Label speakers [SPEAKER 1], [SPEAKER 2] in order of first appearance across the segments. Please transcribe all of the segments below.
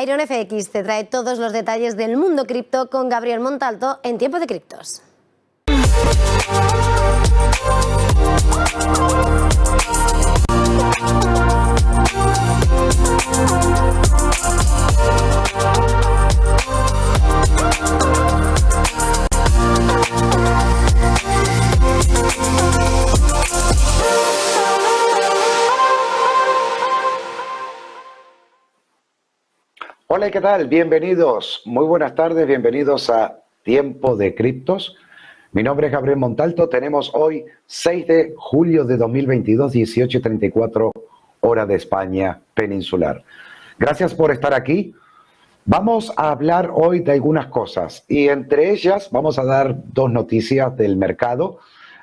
[SPEAKER 1] Iron FX te trae todos los detalles del mundo cripto con Gabriel Montalto en Tiempo de Criptos.
[SPEAKER 2] Hola, ¿qué tal? Bienvenidos, muy buenas tardes, bienvenidos a Tiempo de Criptos. Mi nombre es Gabriel Montalto, tenemos hoy 6 de julio de 2022, 18:34 hora de España peninsular. Gracias por estar aquí. Vamos a hablar hoy de algunas cosas y entre ellas vamos a dar dos noticias del mercado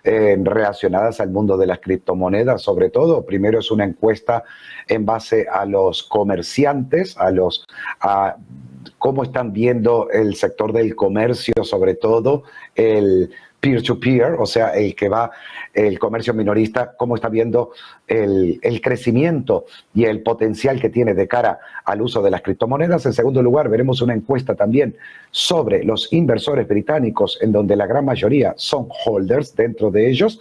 [SPEAKER 2] relacionadas al mundo de las criptomonedas, sobre todo. Primero es una encuesta en base a los comerciantes, a cómo están viendo el sector del comercio, sobre todo el peer-to-peer, o sea, el comercio minorista, cómo está viendo el crecimiento y el potencial que tiene de cara al uso de las criptomonedas. En segundo lugar, veremos una encuesta también sobre los inversores británicos, en donde la gran mayoría son holders dentro de ellos.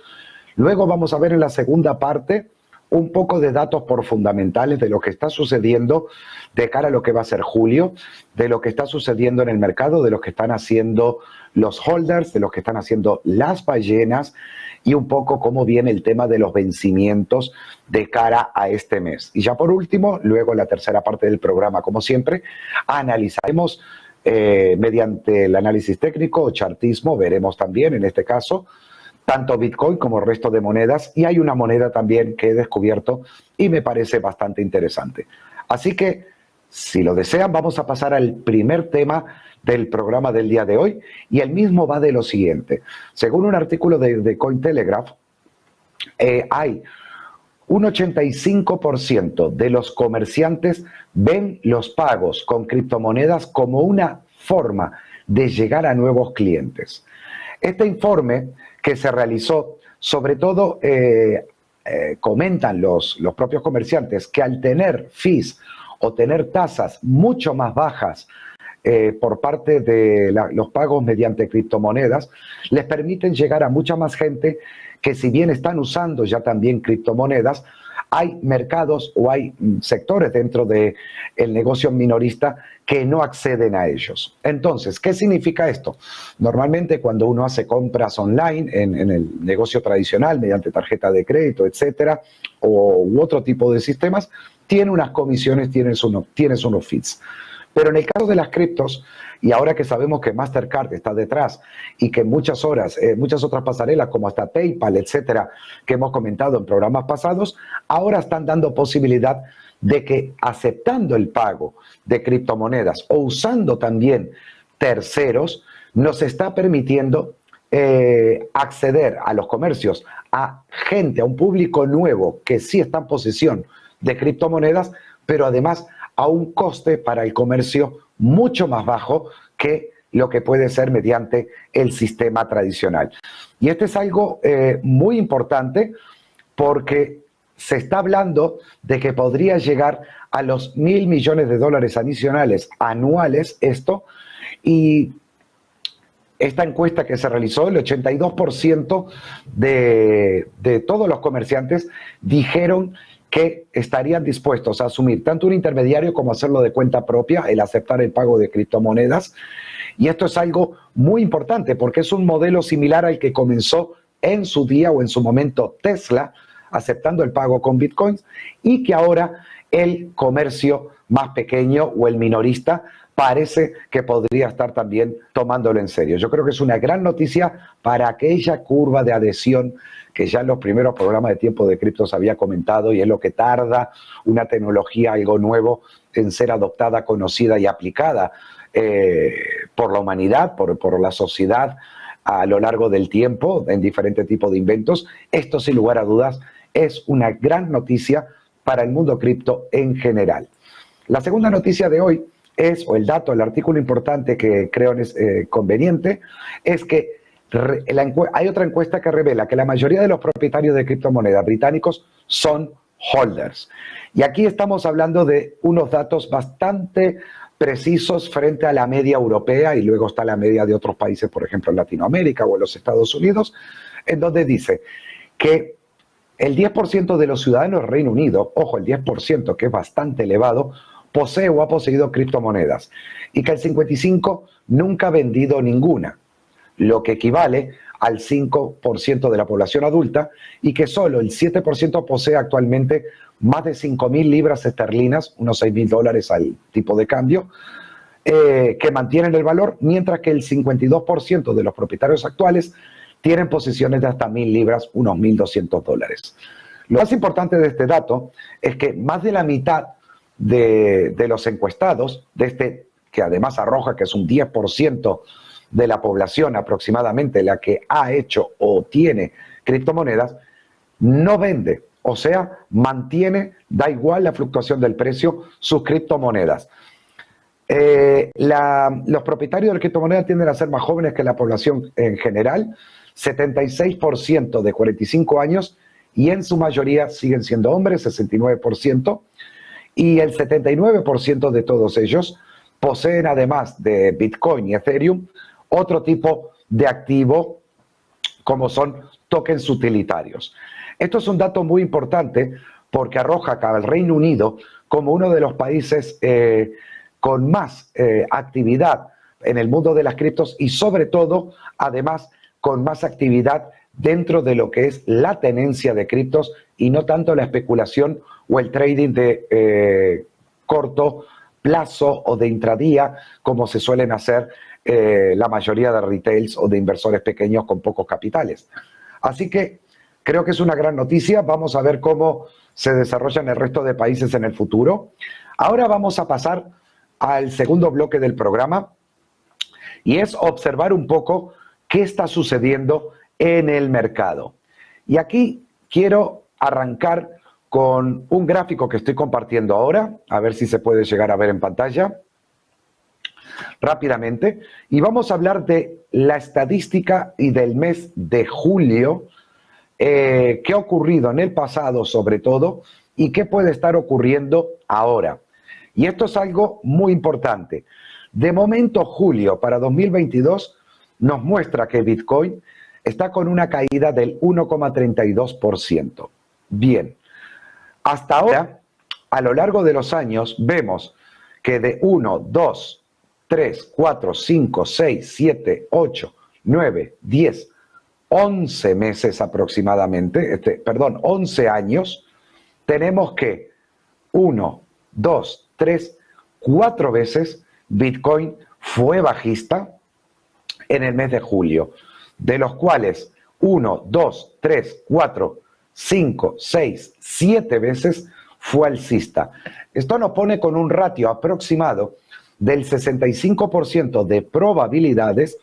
[SPEAKER 2] Luego vamos a ver en la segunda parte un poco de datos por fundamentales de lo que está sucediendo de cara a lo que va a ser julio, de lo que está sucediendo en el mercado, de lo que están haciendo los holders, de lo que están haciendo las ballenas y un poco cómo viene el tema de los vencimientos de cara a este mes. Y ya por último, luego en la tercera parte del programa, como siempre, analizaremos mediante el análisis técnico o chartismo, veremos también en este caso tanto Bitcoin como el resto de monedas, y hay una moneda también que he descubierto y me parece bastante interesante. Así que, si lo desean, vamos a pasar al primer tema del programa del día de hoy, y el mismo va de lo siguiente. Según un artículo de Cointelegraph, hay un 85% de los comerciantes ven los pagos con criptomonedas como una forma de llegar a nuevos clientes. Este informe que se realizó, sobre todo comentan los propios comerciantes que al tener fees o tener tasas mucho más bajas por parte de los pagos mediante criptomonedas, les permiten llegar a mucha más gente que, si bien están usando ya también criptomonedas, hay mercados o hay sectores dentro del negocio minorista que no acceden a ellos. Entonces, ¿qué significa esto? Normalmente cuando uno hace compras online en el negocio tradicional mediante tarjeta de crédito, etcétera, u otro tipo de sistemas, tiene unas comisiones, tienes unos fees. Pero en el caso de las criptos, y ahora que sabemos que Mastercard está detrás y que muchas otras pasarelas como hasta PayPal, etcétera, que hemos comentado en programas pasados, ahora están dando posibilidad de que, aceptando el pago de criptomonedas o usando también terceros, nos está permitiendo acceder a los comercios, a gente, a un público nuevo que sí está en posesión de criptomonedas, pero además a un coste para el comercio mucho más bajo que lo que puede ser mediante el sistema tradicional. Y este es algo muy importante, porque se está hablando de que podría llegar a los $1.000 millones adicionales anuales esto, y esta encuesta que se realizó, el 82% de todos los comerciantes dijeron que estarían dispuestos a asumir tanto un intermediario como hacerlo de cuenta propia, el aceptar el pago de criptomonedas. Y esto es algo muy importante porque es un modelo similar al que comenzó en su día o en su momento Tesla, aceptando el pago con bitcoins, y que ahora el comercio más pequeño o el minorista parece que podría estar también tomándolo en serio. Yo creo que es una gran noticia para aquella curva de adhesión que ya en los primeros programas de Tiempo de Criptos había comentado, y es lo que tarda una tecnología, algo nuevo, en ser adoptada, conocida y aplicada por la humanidad, por la sociedad a lo largo del tiempo, en diferentes tipos de inventos. Esto, sin lugar a dudas, es una gran noticia para el mundo cripto en general. La segunda noticia de hoy es, o el dato, el artículo importante que creo es conveniente, es que hay otra encuesta que revela que la mayoría de los propietarios de criptomonedas británicos son holders. Y aquí estamos hablando de unos datos bastante precisos frente a la media europea y luego está la media de otros países, por ejemplo en Latinoamérica o en los Estados Unidos, en donde dice que el 10% de los ciudadanos del Reino Unido, ojo, el 10%, que es bastante elevado, posee o ha poseído criptomonedas y que el 55% nunca ha vendido ninguna, lo que equivale al 5% de la población adulta y que solo el 7% posee actualmente más de 5.000 libras esterlinas, unos $6.000 al tipo de cambio, que mantienen el valor, mientras que el 52% de los propietarios actuales tienen posesiones de hasta 1.000 libras, unos $1.200. Lo más importante de este dato es que más de la mitad de los encuestados, de este que además arroja que es un 10% de la población aproximadamente la que ha hecho o tiene criptomonedas, no vende, o sea, mantiene, da igual la fluctuación del precio, sus criptomonedas. Los propietarios de criptomonedas tienden a ser más jóvenes que la población en general, 76% de 45 años, y en su mayoría siguen siendo hombres, 69%, y el 79% de todos ellos poseen, además de Bitcoin y Ethereum, otro tipo de activo como son tokens utilitarios. Esto es un dato muy importante porque arroja al Reino Unido como uno de los países con más actividad en el mundo de las criptos y sobre todo, además, con más actividad dentro de lo que es la tenencia de criptos y no tanto la especulación o el trading de corto plazo o de intradía como se suelen hacer la mayoría de retails o de inversores pequeños con pocos capitales. Así que creo que es una gran noticia. Vamos a ver cómo se desarrolla en el resto de países en el futuro. Ahora vamos a pasar al segundo bloque del programa y es observar un poco qué está sucediendo en el mercado. Y aquí quiero arrancar con un gráfico que estoy compartiendo ahora, a ver si se puede llegar a ver en pantalla rápidamente, y vamos a hablar de la estadística y del mes de julio, qué ha ocurrido en el pasado sobre todo y qué puede estar ocurriendo ahora. Y esto es algo muy importante. De momento, julio para 2022 nos muestra que Bitcoin está con una caída del 1,32%. Bien, hasta ahora, a lo largo de los años, vemos que de 1, 2, 3, 4, 5, 6, 7, 8, 9, 10, 11 meses aproximadamente, 11 años, tenemos que 1, 2, 3, 4 veces Bitcoin fue bajista en el mes de julio, de los cuales 1, 2, 3, 4, 5, 6, 7 veces fue alcista. Esto nos pone con un ratio aproximado del 65% de probabilidades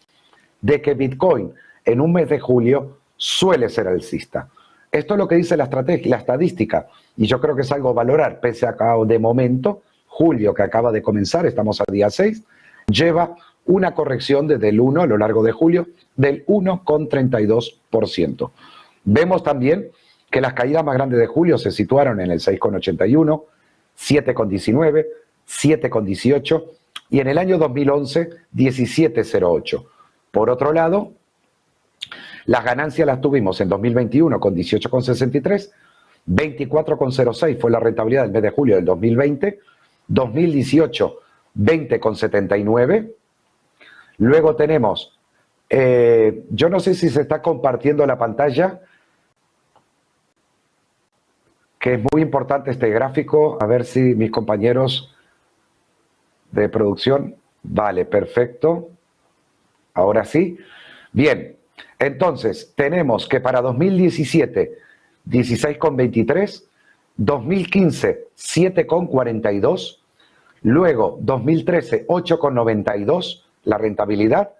[SPEAKER 2] de que Bitcoin en un mes de julio suele ser alcista. Esto es lo que dice la estadística, y yo creo que es algo a valorar, pese a que de momento, julio que acaba de comenzar, estamos a día 6, lleva una corrección desde el 1 a lo largo de julio del 1,32%. Vemos también que las caídas más grandes de julio se situaron en el 6,81, 7,19, 7,18 y en el año 2011, 17,08. Por otro lado, las ganancias las tuvimos en 2021 con 18,63, 24,06 fue la rentabilidad del mes de julio del 2020, 2018, 20,79. Luego tenemos, yo no sé si se está compartiendo la pantalla, que es muy importante este gráfico, a ver si mis compañeros de producción, vale, perfecto, ahora sí. Bien, entonces tenemos que para 2017, 16,23, 2015, 7,42, luego 2013, 8,92 la rentabilidad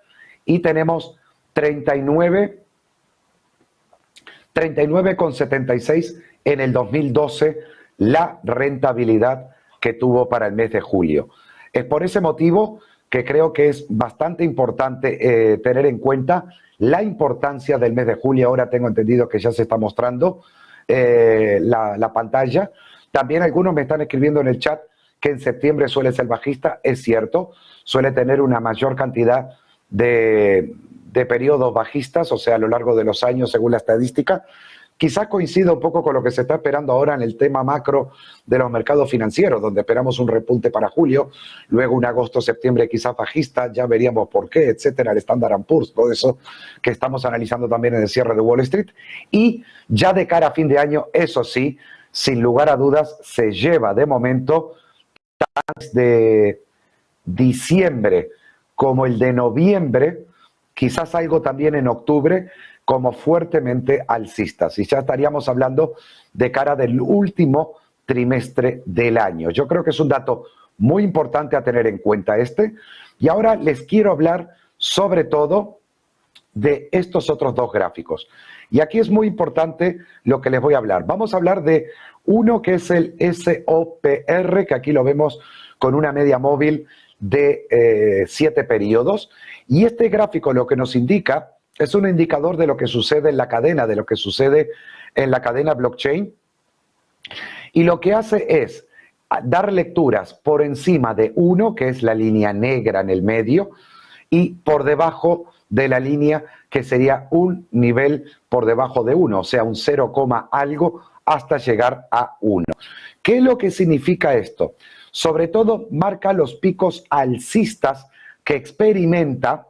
[SPEAKER 2] y tenemos 39,76 en el 2012 la rentabilidad que tuvo para el mes de julio. Es por ese motivo que creo que es bastante importante tener en cuenta la importancia del mes de julio. Ahora tengo entendido que ya se está mostrando la pantalla. También algunos me están escribiendo en el chat que en septiembre suele ser bajista. Es cierto, suele tener una mayor cantidad de periodos bajistas, o sea, a lo largo de los años según la estadística. Quizás coincida un poco con lo que se está esperando ahora en el tema macro de los mercados financieros, donde esperamos un repunte para julio, luego un agosto-septiembre quizás bajista, ya veríamos por qué, etcétera, el Standard & Poor's, todo eso que estamos analizando también en el cierre de Wall Street. Y ya de cara a fin de año, eso sí, sin lugar a dudas, se lleva de momento de diciembre como el de noviembre, quizás algo también en octubre, como fuertemente alcistas. Y ya estaríamos hablando de cara del último trimestre del año. Yo creo que es un dato muy importante a tener en cuenta este. Y ahora les quiero hablar sobre todo de estos otros dos gráficos. Y aquí es muy importante lo que les voy a hablar. Vamos a hablar de uno que es el SOPR, que aquí lo vemos con una media móvil de 7 periodos. Y este gráfico lo que nos indica es un indicador de lo que sucede en la cadena, de lo que sucede en la cadena blockchain. Y lo que hace es dar lecturas por encima de 1, que es la línea negra en el medio, y por debajo de la línea que sería un nivel por debajo de 1, o sea, un 0, algo hasta llegar a 1. ¿Qué es lo que significa esto? Sobre todo marca los picos alcistas que experimenta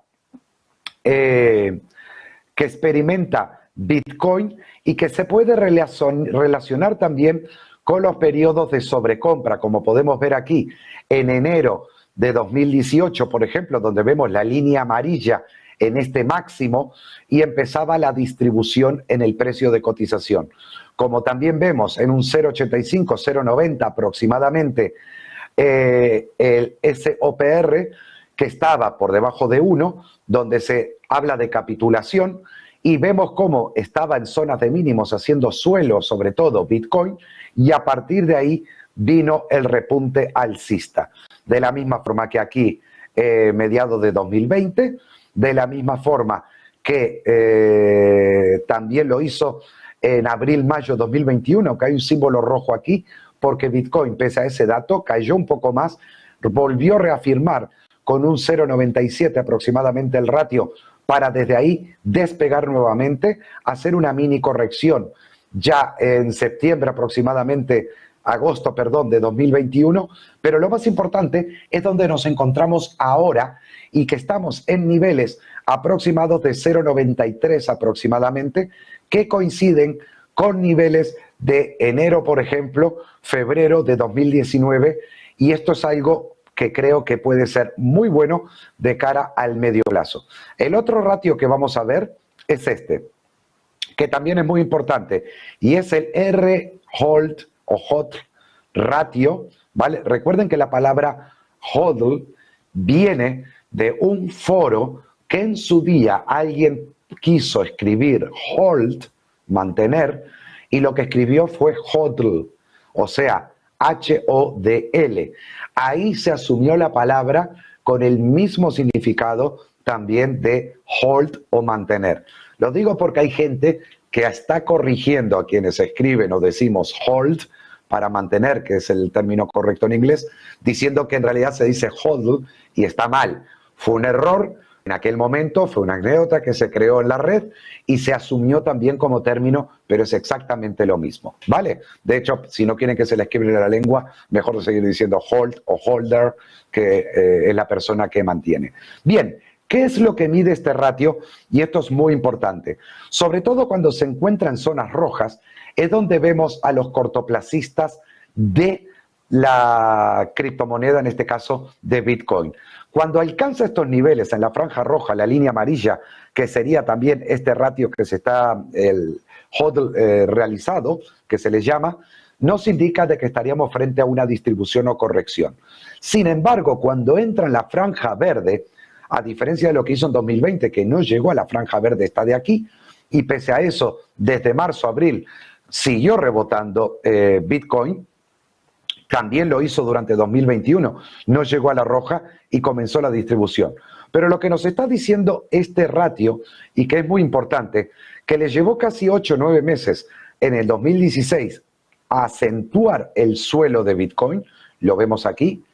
[SPEAKER 2] Bitcoin y que se puede relacionar también con los periodos de sobrecompra, como podemos ver aquí en enero de 2018, por ejemplo, donde vemos la línea amarilla en este máximo y empezaba la distribución en el precio de cotización. Como también vemos en un 0,85, 0,90 aproximadamente, el SOPR, que estaba por debajo de 1, donde se habla de capitulación, y vemos cómo estaba en zonas de mínimos haciendo suelo, sobre todo Bitcoin, y a partir de ahí vino el repunte alcista. De la misma forma que aquí, mediados de 2020, de la misma forma que también lo hizo en abril-mayo 2021, aunque hay un símbolo rojo aquí, porque Bitcoin, pese a ese dato, cayó un poco más, volvió a reafirmar con un 0,97 aproximadamente el ratio, para desde ahí despegar nuevamente, hacer una mini corrección ya en septiembre aproximadamente, agosto, perdón, de 2021, pero lo más importante es donde nos encontramos ahora y que estamos en niveles aproximados de 0,93 aproximadamente, que coinciden con niveles de enero, por ejemplo, febrero de 2019, y esto es algo que creo que puede ser muy bueno de cara al medio plazo. El otro ratio que vamos a ver es este, que también es muy importante, y es el R-Hold o HODL ratio, ¿vale? Recuerden que la palabra HODL viene de un foro que en su día alguien quiso escribir hold, mantener, y lo que escribió fue HODL, o sea, H-O-D-L. Ahí se asumió la palabra con el mismo significado también de hold o mantener. Lo digo porque hay gente que está corrigiendo a quienes escriben o decimos hold para mantener, que es el término correcto en inglés, diciendo que en realidad se dice hodl y está mal. Fue un error en aquel momento, fue una anécdota que se creó en la red y se asumió también como término, pero es exactamente lo mismo, ¿vale? De hecho, si no quieren que se les quiebre la lengua, mejor seguir diciendo hold o holder, que es la persona que mantiene. Bien, ¿qué es lo que mide este ratio? Y esto es muy importante. Sobre todo cuando se encuentra en zonas rojas, es donde vemos a los cortoplacistas de la criptomoneda, en este caso de Bitcoin. Cuando alcanza estos niveles en la franja roja, la línea amarilla, que sería también este ratio que se está, el HODL realizado, que se le llama, nos indica de que estaríamos frente a una distribución o corrección. Sin embargo, cuando entra en la franja verde, a diferencia de lo que hizo en 2020, que no llegó a la franja verde, está de aquí, y pese a eso, desde marzo a abril, siguió rebotando Bitcoin, también lo hizo durante 2021, no llegó a la roja y comenzó la distribución. Pero lo que nos está diciendo este ratio, y que es muy importante, que le llevó casi 8 o 9 meses en el 2016 acentuar el suelo de Bitcoin, lo vemos aquí,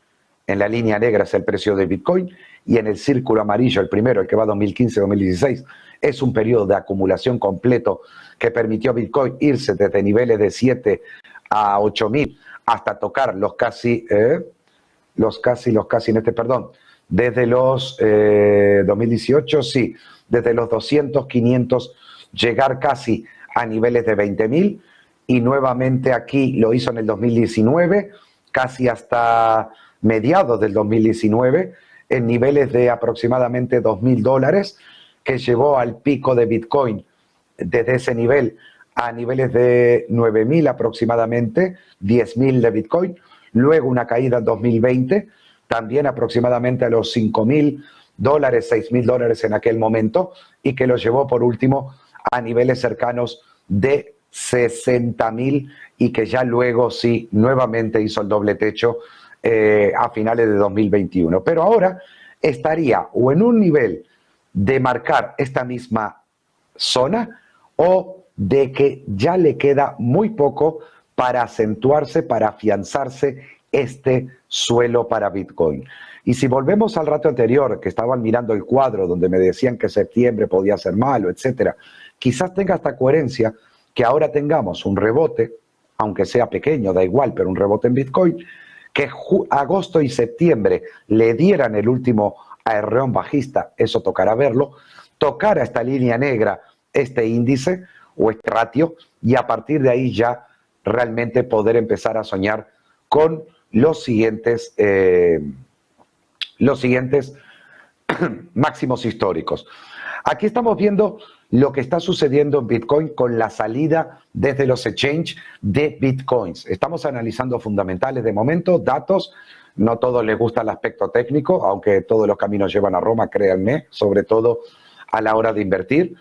[SPEAKER 2] en la línea negra es el precio de Bitcoin y en el círculo amarillo, el primero, el que va 2015-2016, es un periodo de acumulación completo que permitió a Bitcoin irse desde niveles de 7 a 8.000 hasta tocar los casi, desde los 2018, sí, desde los 200, 500, llegar casi a niveles de 20.000 y nuevamente aquí lo hizo en el 2019, casi hasta mediados del 2019, en niveles de aproximadamente $2.000, que llevó al pico de Bitcoin desde ese nivel a niveles de 9.000 aproximadamente, 10.000 de Bitcoin, luego una caída en 2020, también aproximadamente a los $5.000, $6.000 en aquel momento, y que lo llevó por último a niveles cercanos de 60.000 y que ya luego sí nuevamente hizo el doble techo a finales de 2021. Pero ahora estaría o en un nivel de marcar esta misma zona o de que ya le queda muy poco para acentuarse, para afianzarse este suelo para Bitcoin. Y si volvemos al rato anterior, que estaban mirando el cuadro donde me decían que septiembre podía ser malo, etcétera, quizás tenga esta coherencia que ahora tengamos un rebote, aunque sea pequeño, da igual, pero un rebote en Bitcoin, que agosto y septiembre le dieran el último aerreón bajista, eso tocará verlo, tocara esta línea negra, este índice o este ratio, y a partir de ahí ya realmente poder empezar a soñar con los siguientes máximos históricos. Aquí estamos viendo lo que está sucediendo en Bitcoin con la salida desde los exchanges de Bitcoins. Estamos analizando fundamentales de momento, datos. No a todos les gusta el aspecto técnico, aunque todos los caminos llevan a Roma, créanme, sobre todo a la hora de invertir.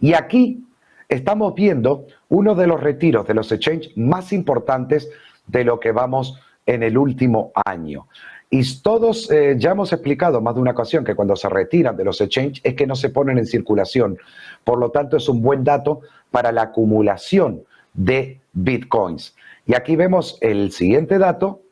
[SPEAKER 2] Y aquí estamos viendo uno de los retiros de los exchanges más importantes de lo que vamos en el último año. Y todos ya hemos explicado más de una ocasión que cuando se retiran de los exchanges es que no se ponen en circulación. Por lo tanto, es un buen dato para la acumulación de Bitcoins. Y aquí vemos el siguiente dato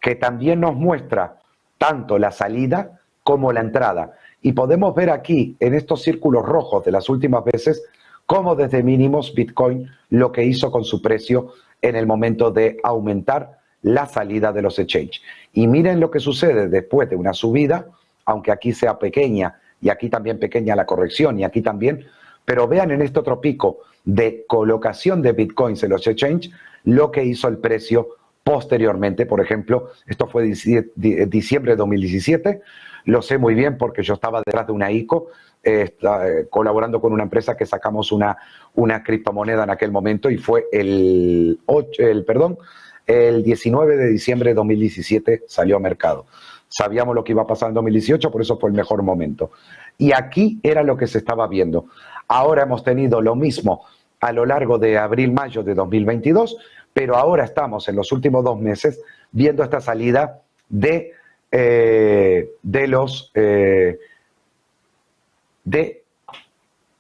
[SPEAKER 2] que también nos muestra tanto la salida como la entrada. Y podemos ver aquí en estos círculos rojos de las últimas veces cómo desde mínimos Bitcoin lo que hizo con su precio en el momento de aumentar la salida de los exchanges. Y miren lo que sucede después de una subida, aunque aquí sea pequeña y aquí también pequeña la corrección y aquí también, pero vean en este otro pico de colocación de Bitcoins en los exchanges lo que hizo el precio posteriormente. Por ejemplo, esto fue diciembre de 2017, lo sé muy bien porque yo estaba detrás de una ICO, colaborando con una empresa que sacamos una criptomoneda en aquel momento y fue el 19 de diciembre de 2017 salió a mercado. Sabíamos lo que iba a pasar en 2018, por eso fue el mejor momento. Y aquí era lo que se estaba viendo. Ahora hemos tenido lo mismo a lo largo de abril-mayo de 2022, pero ahora estamos en los últimos 2 meses viendo esta salida de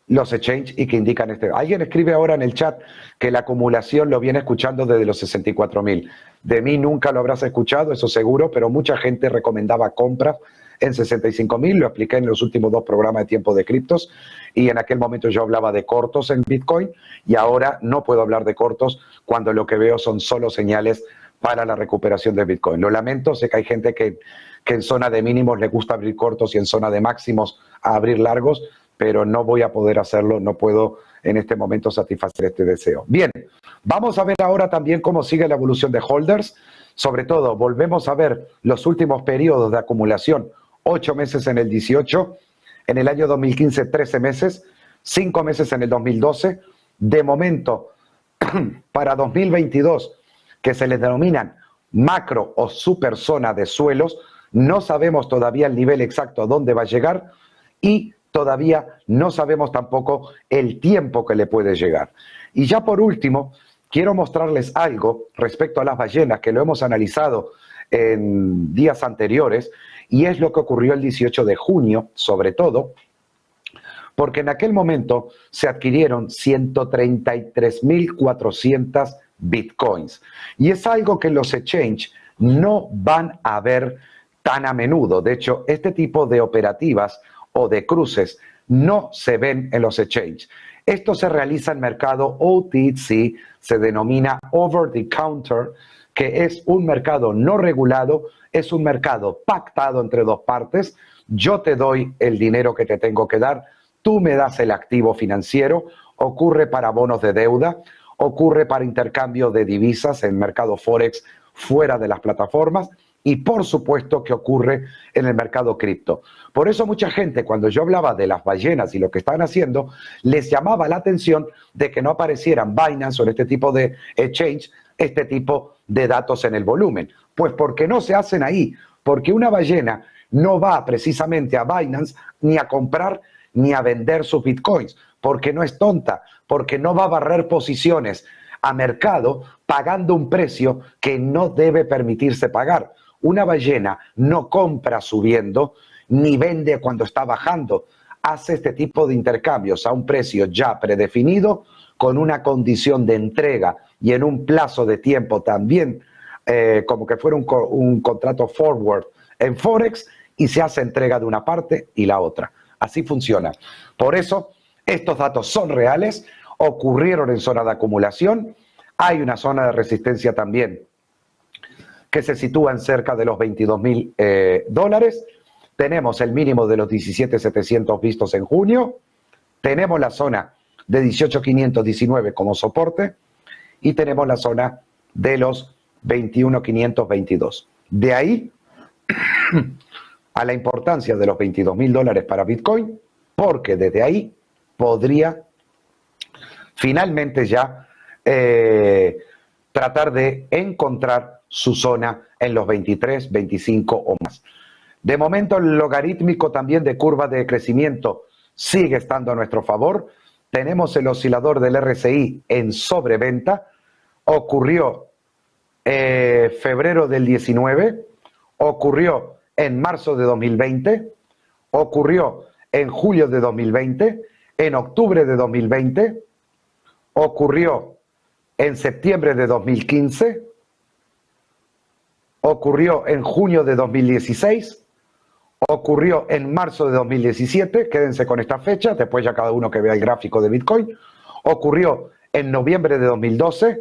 [SPEAKER 2] los exchanges y que indican este. Alguien escribe ahora en el chat que la acumulación lo viene escuchando desde los 64.000. De mí nunca lo habrás escuchado, eso seguro, pero mucha gente recomendaba compras en 65.000, lo expliqué en los últimos 2 programas de Tiempo de Criptos, y en aquel momento yo hablaba de cortos en Bitcoin, y ahora no puedo hablar de cortos cuando lo que veo son solo señales para la recuperación de Bitcoin. Lo lamento, sé que hay gente que en zona de mínimos le gusta abrir cortos y en zona de máximos a abrir largos, pero no voy a poder hacerlo, no puedo en este momento satisfacer este deseo. Bien, vamos a ver ahora también cómo sigue la evolución de holders. Sobre todo, volvemos a ver los últimos periodos de acumulación, 8 meses en el 18, en el año 2015 13 meses, 5 meses en el 2012. De momento, para 2022, que se les denominan macro o super zona de suelos, no sabemos todavía el nivel exacto a dónde va a llegar y todavía no sabemos tampoco el tiempo que le puede llegar. Y ya por último, quiero mostrarles algo respecto a las ballenas, que lo hemos analizado en días anteriores, y es lo que ocurrió el 18 de junio, sobre todo, porque en aquel momento se adquirieron 133.400 bitcoins. Y es algo que los exchange no van a ver tan a menudo. De hecho, este tipo de operativas o de cruces no se ven en los exchange. Esto se realiza en mercado OTC, se denomina over the counter, que es un mercado no regulado, es un mercado pactado entre dos partes. Yo te doy el dinero que te tengo que dar, tú me das el activo financiero, ocurre para bonos de deuda, ocurre para intercambio de divisas en mercado Forex fuera de las plataformas y por supuesto que ocurre en el mercado cripto. Por eso mucha gente, cuando yo hablaba de las ballenas y lo que estaban haciendo, les llamaba la atención de que no aparecieran Binance o en este tipo de exchange, este tipo de datos en el volumen. Pues porque no se hacen ahí, porque una ballena no va precisamente a Binance ni a comprar ni a vender sus bitcoins, porque no es tonta, porque no va a barrer posiciones a mercado pagando un precio que no debe permitirse pagar. Una ballena no compra subiendo ni vende cuando está bajando. Hace este tipo de intercambios a un precio ya predefinido, con una condición de entrega y en un plazo de tiempo también, como que fuera un contrato forward en Forex, y se hace entrega de una parte y la otra. Así funciona. Por eso, estos datos son reales, ocurrieron en zona de acumulación, hay una zona de resistencia también que se sitúa en cerca de los $22.000. Tenemos el mínimo de los 17.700 vistos en junio, tenemos la zona de 18.519 como soporte y tenemos la zona de los 21.522. De ahí a la importancia de los $22.000 para Bitcoin, porque desde ahí podría finalmente ya tratar de encontrar su zona en los 23, 25 o más. De momento el logarítmico también de curva de crecimiento sigue estando a nuestro favor. Tenemos el oscilador del RSI en sobreventa. Ocurrió febrero del 19, ocurrió en marzo de 2020, ocurrió en julio de 2020, en octubre de 2020, ocurrió en septiembre de 2015, ocurrió en junio de 2016, ocurrió en marzo de 2017, quédense con esta fecha, después ya cada uno que vea el gráfico de Bitcoin, ocurrió en noviembre de 2012,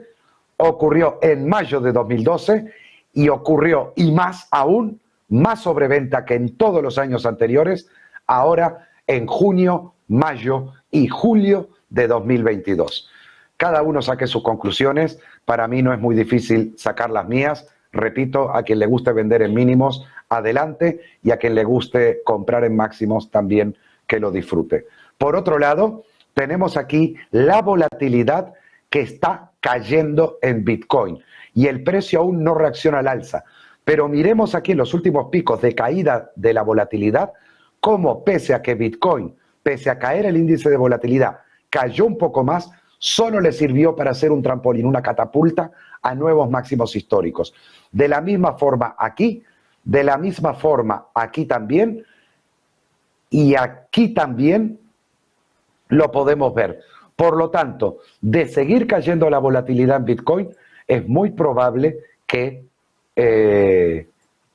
[SPEAKER 2] ocurrió en mayo de 2012 y ocurrió, y más aún, más sobreventa que en todos los años anteriores, ahora en junio, mayo y julio de 2022. Cada uno saque sus conclusiones, para mí no es muy difícil sacar las mías. Repito, a quien le guste vender en mínimos, adelante, y a quien le guste comprar en máximos también, que lo disfrute. Por otro lado, tenemos aquí la volatilidad que está cayendo en Bitcoin y el precio aún no reacciona al alza. Pero miremos aquí en los últimos picos de caída de la volatilidad, cómo pese a que Bitcoin, pese a caer el índice de volatilidad, cayó un poco más, solo le sirvió para hacer un trampolín, una catapulta a nuevos máximos históricos. De la misma forma aquí, de la misma forma aquí también, y aquí también lo podemos ver. Por lo tanto, de seguir cayendo la volatilidad en Bitcoin, es muy probable que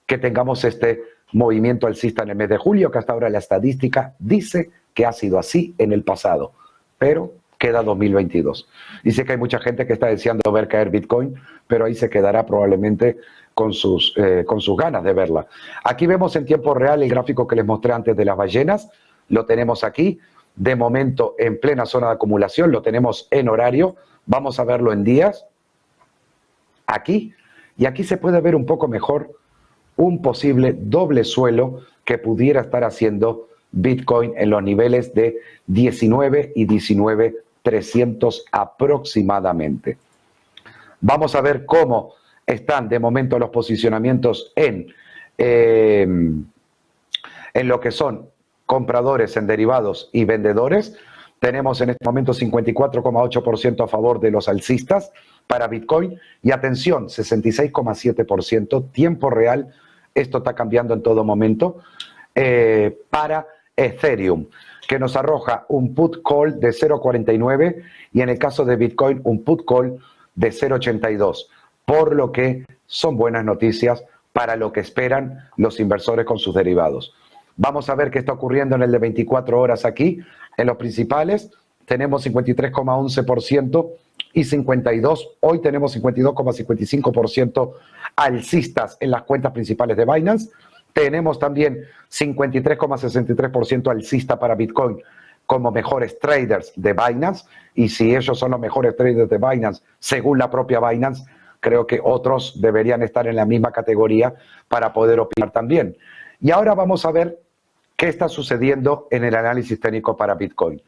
[SPEAKER 2] tengamos este movimiento alcista en el mes de julio, que hasta ahora la estadística dice que ha sido así en el pasado, pero queda 2022. Dice que hay mucha gente que está deseando ver caer Bitcoin, pero ahí se quedará probablemente con sus ganas de verla. Aquí vemos en tiempo real el gráfico que les mostré antes de las ballenas, lo tenemos aquí, de momento en plena zona de acumulación, lo tenemos en horario, vamos a verlo en días, aquí, y aquí se puede ver un poco mejor un posible doble suelo que pudiera estar haciendo Bitcoin en los niveles de 19 y 19.300 aproximadamente. Vamos a ver cómo están de momento los posicionamientos en lo que son compradores en derivados y vendedores. Tenemos en este momento 54,8% a favor de los alcistas para Bitcoin y atención, 66,7% tiempo real, esto está cambiando en todo momento, para Ethereum, que nos arroja un put call de 0,49 y en el caso de Bitcoin un put call de 0,82, por lo que son buenas noticias para lo que esperan los inversores con sus derivados. Vamos a ver qué está ocurriendo en el de 24 horas aquí. En los principales tenemos 53,11% y 52. Hoy tenemos 52,55% alcistas en las cuentas principales de Binance. Tenemos también 53,63% alcista para Bitcoin como mejores traders de Binance. Y si ellos son los mejores traders de Binance, según la propia Binance, creo que otros deberían estar en la misma categoría para poder opinar también. Y ahora vamos a ver qué está sucediendo en el análisis técnico para Bitcoin.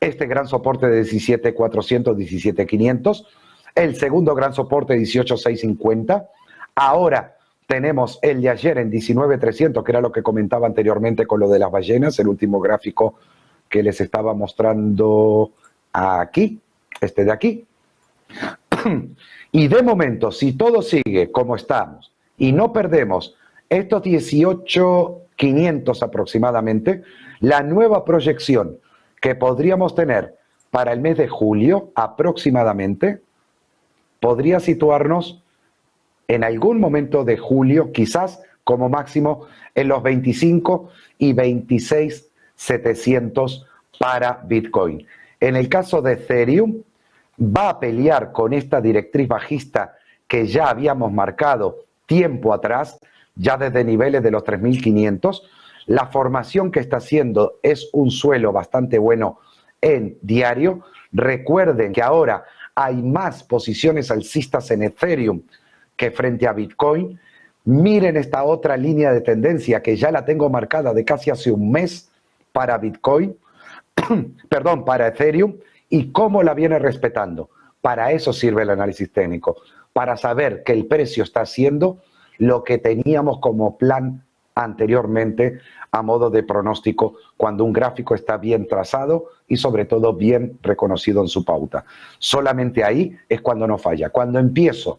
[SPEAKER 2] Este gran soporte de 17.400, 17.500. El segundo gran soporte 18.650. Ahora tenemos el de ayer en 19.300, que era lo que comentaba anteriormente con lo de las ballenas, el último gráfico que les estaba mostrando aquí, este de aquí. Y de momento, si todo sigue como estamos y no perdemos estos 18.500 aproximadamente, la nueva proyección que podríamos tener para el mes de julio aproximadamente podría situarnos en algún momento de julio, quizás como máximo en los 25 y 26.700 para Bitcoin. En el caso de Ethereum, va a pelear con esta directriz bajista que ya habíamos marcado tiempo atrás, ya desde niveles de los 3.500. La formación que está haciendo es un suelo bastante bueno en diario. Recuerden que ahora hay más posiciones alcistas en Ethereum que frente a Bitcoin. Miren esta otra línea de tendencia que ya la tengo marcada de casi hace un mes para Bitcoin, perdón, para Ethereum, y cómo la viene respetando. Para eso sirve el análisis técnico, para saber que el precio está haciendo lo que teníamos como plan anteriormente a modo de pronóstico cuando un gráfico está bien trazado y sobre todo bien reconocido en su pauta. Solamente ahí es cuando no falla. Cuando empieza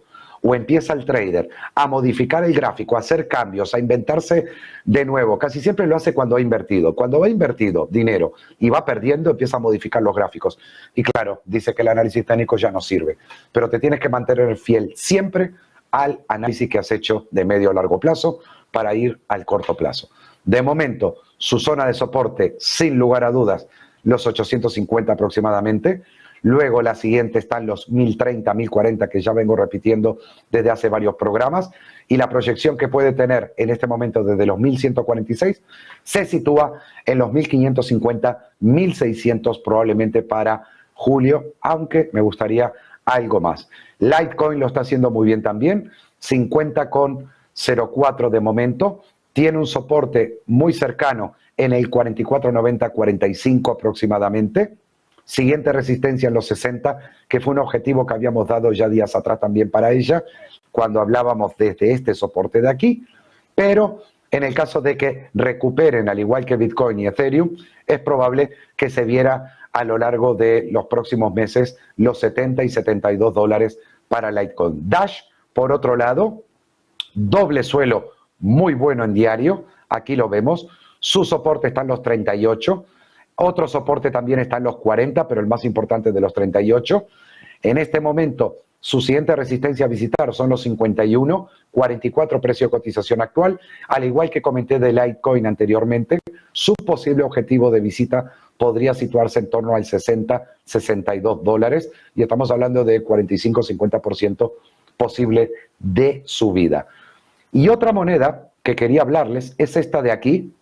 [SPEAKER 2] el trader a modificar el gráfico, a hacer cambios, a inventarse de nuevo, casi siempre lo hace cuando ha invertido. Cuando ha invertido dinero y va perdiendo, empieza a modificar los gráficos. Y claro, dice que el análisis técnico ya no sirve, pero te tienes que mantener fiel siempre al análisis que has hecho de medio a largo plazo para ir al corto plazo. De momento, su zona de soporte, sin lugar a dudas, los 850 aproximadamente. Luego la siguiente están los 1030, 1040 que ya vengo repitiendo desde hace varios programas, y la proyección que puede tener en este momento desde los 1146 se sitúa en los 1550, 1600 probablemente para julio, aunque me gustaría algo más. Litecoin lo está haciendo muy bien también, 50,04 de momento, tiene un soporte muy cercano en el 44.90-45 aproximadamente. Siguiente resistencia en los 60, que fue un objetivo que habíamos dado ya días atrás también para ella, cuando hablábamos desde este soporte de aquí, pero en el caso de que recuperen, al igual que Bitcoin y Ethereum, es probable que se viera a lo largo de los próximos meses los 70 y 72 dólares para Litecoin. Dash, por otro lado, doble suelo muy bueno en diario, aquí lo vemos, su soporte está en los 38, otro soporte también está en los 40, pero el más importante de los 38. En este momento, su siguiente resistencia a visitar son los 51, 44 precio de cotización actual. Al igual que comenté de Litecoin anteriormente, su posible objetivo de visita podría situarse en torno al 60, 62 dólares. Y estamos hablando de 45-50% posible de subida. Y otra moneda que quería hablarles es esta de aquí.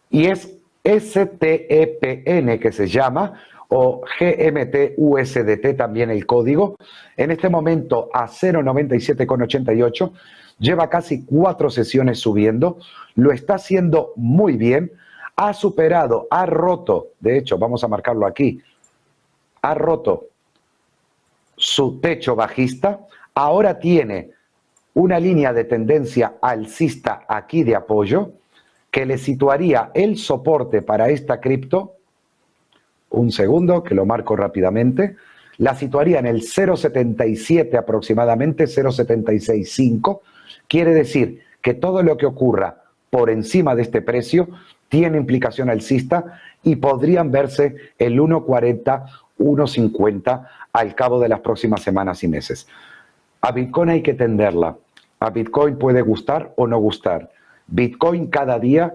[SPEAKER 2] Y es STEPN, que se llama, o GMT-USDT también el código. En este momento a 0.97,88, lleva casi 4 sesiones subiendo, lo está haciendo muy bien, ha superado, ha roto, de hecho vamos a marcarlo aquí, ha roto su techo bajista, ahora tiene una línea de tendencia alcista aquí de apoyo, que le situaría el soporte para esta cripto, un segundo que lo marco rápidamente, la situaría en el 0.77 aproximadamente, 0.765, quiere decir que todo lo que ocurra por encima de este precio, tiene implicación alcista y podrían verse el 1.40, 1.50 al cabo de las próximas semanas y meses. A Bitcoin hay que tenderla. A Bitcoin puede gustar o no gustar. Bitcoin cada día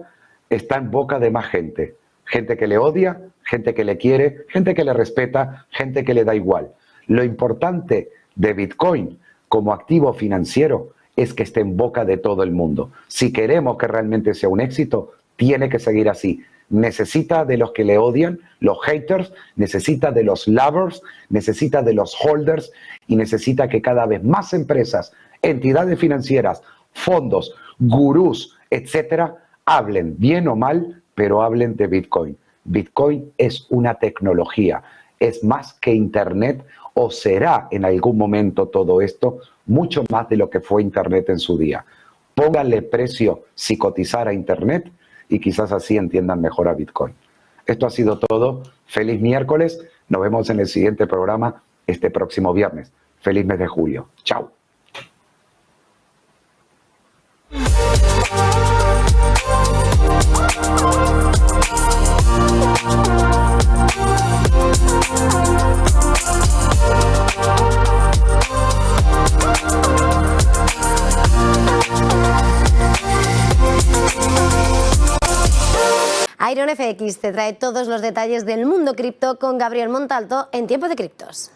[SPEAKER 2] está en boca de más gente. Gente que le odia, gente que le quiere, gente que le respeta, gente que le da igual. Lo importante de Bitcoin como activo financiero es que esté en boca de todo el mundo. Si queremos que realmente sea un éxito, tiene que seguir así. Necesita de los que le odian, los haters, necesita de los lovers, necesita de los holders y necesita que cada vez más empresas, entidades financieras, fondos, gurús, etcétera, hablen bien o mal, pero hablen de Bitcoin. Bitcoin es una tecnología, es más que Internet o será en algún momento todo esto mucho más de lo que fue Internet en su día. Pónganle precio si cotizara Internet y quizás así entiendan mejor a Bitcoin. Esto ha sido todo. Feliz miércoles. Nos vemos en el siguiente programa este próximo viernes. Feliz mes de julio. Chao.
[SPEAKER 1] Iron FX te trae todos los detalles del mundo cripto con Gabriel Montalto en Tiempo de Criptos.